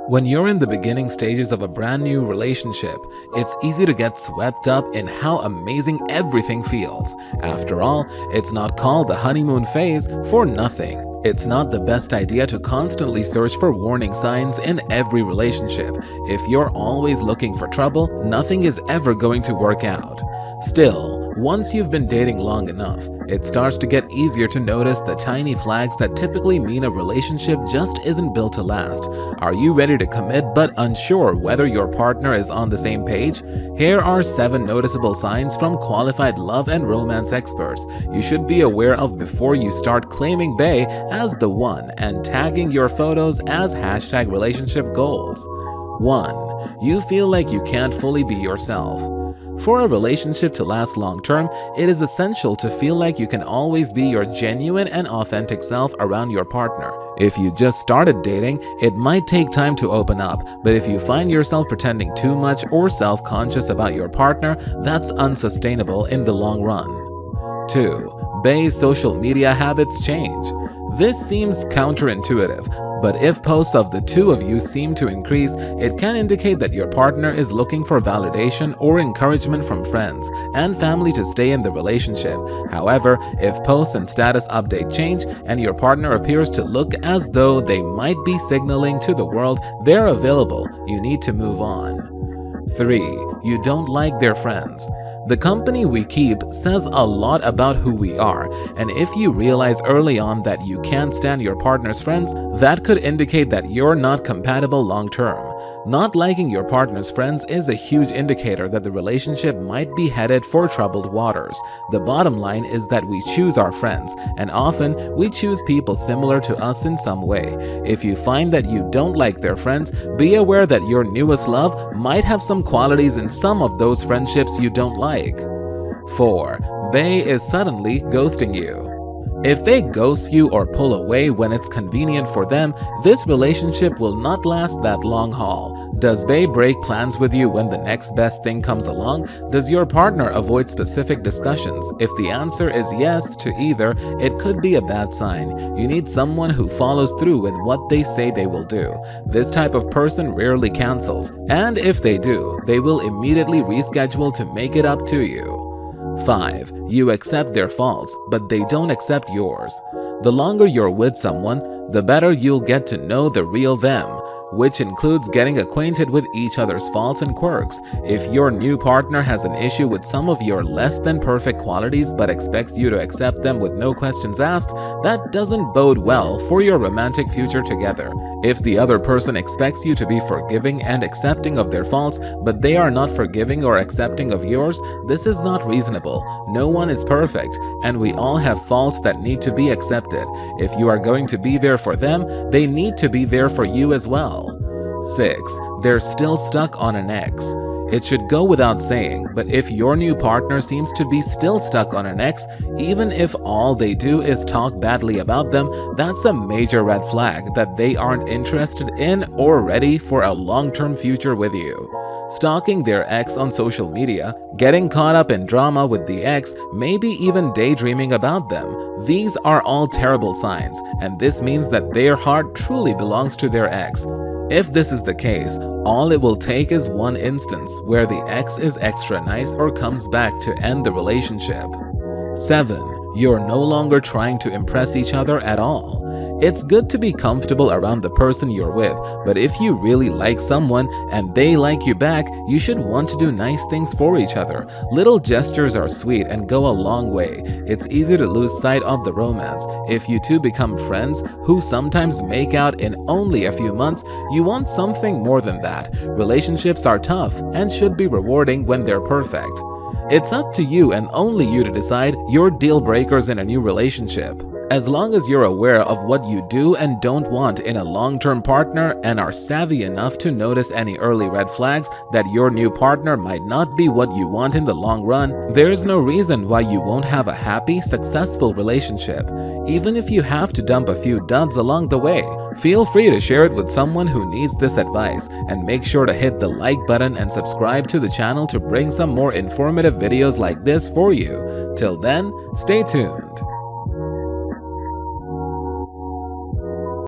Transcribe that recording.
When you're in the beginning stages of a brand new relationship, it's easy to get swept up in how amazing everything feels. After all, it's not called the honeymoon phase for nothing. It's not the best idea to constantly search for warning signs in every relationship. If you're always looking for trouble, nothing is ever going to work out. Still, once you've been dating long enough, it starts to get easier to notice the tiny flags that typically mean a relationship just isn't built to last. Are you ready to commit but unsure whether your partner is on the same page? Here are 7 noticeable signs from qualified love and romance experts you should be aware of before you start claiming Bae as the one and tagging your photos as #relationship goals. 1. You feel like you can't fully be yourself. For a relationship to last long-term, it is essential to feel like you can always be your genuine and authentic self around your partner. If you just started dating, it might take time to open up, but if you find yourself pretending too much or self-conscious about your partner, that's unsustainable in the long run. 2. Bae's social media habits change. This seems counterintuitive, but if posts of the two of you seem to increase, it can indicate that your partner is looking for validation or encouragement from friends and family to stay in the relationship. However, if posts and status update change and your partner appears to look as though they might be signaling to the world they're available, you need to move on. 3. You don't like their friends. The company we keep says a lot about who we are, and if you realize early on that you can't stand your partner's friends, that could indicate that you're not compatible long-term. Not liking your partner's friends is a huge indicator that the relationship might be headed for troubled waters. The bottom line is that we choose our friends, and often we choose people similar to us in some way. If you find that you don't like their friends, be aware that your newest love might have some qualities in some of those friendships you don't like. 4. Bae is suddenly ghosting you. If they ghost you or pull away when it's convenient for them, this relationship will not last that long haul. Does Bae break plans with you when the next best thing comes along? Does your partner avoid specific discussions? If the answer is yes to either, it could be a bad sign. You need someone who follows through with what they say they will do. This type of person rarely cancels, and if they do, they will immediately reschedule to make it up to you. 5. You accept their faults, but they don't accept yours. The longer you're with someone, the better you'll get to know the real them, which includes getting acquainted with each other's faults and quirks. If your new partner has an issue with some of your less than perfect qualities but expects you to accept them with no questions asked, that doesn't bode well for your romantic future together. If the other person expects you to be forgiving and accepting of their faults, but they are not forgiving or accepting of yours, this is not reasonable. No one is perfect, and we all have faults that need to be accepted. If you are going to be there for them, they need to be there for you as well. 6. They're still stuck on an ex. It should go without saying, but if your new partner seems to be still stuck on an ex, even if all they do is talk badly about them, that's a major red flag that they aren't interested in or ready for a long-term future with you. Stalking their ex on social media, getting caught up in drama with the ex, maybe even daydreaming about them. These are all terrible signs, and this means that their heart truly belongs to their ex. If this is the case, all it will take is one instance where the ex is extra nice or comes back to end the relationship. 7. You're no longer trying to impress each other at all. It's good to be comfortable around the person you're with, but if you really like someone and they like you back, you should want to do nice things for each other. Little gestures are sweet and go a long way. It's easy to lose sight of the romance. If you two become friends who sometimes make out in only a few months, you want something more than that. Relationships are tough and should be rewarding when they're perfect. It's up to you and only you to decide your deal breakers in a new relationship. As long as you're aware of what you do and don't want in a long-term partner and are savvy enough to notice any early red flags that your new partner might not be what you want in the long run, there's no reason why you won't have a happy, successful relationship. Even if you have to dump a few duds along the way, feel free to share it with someone who needs this advice, and make sure to hit the like button and subscribe to the channel to bring some more informative videos like this for you. Till then, stay tuned.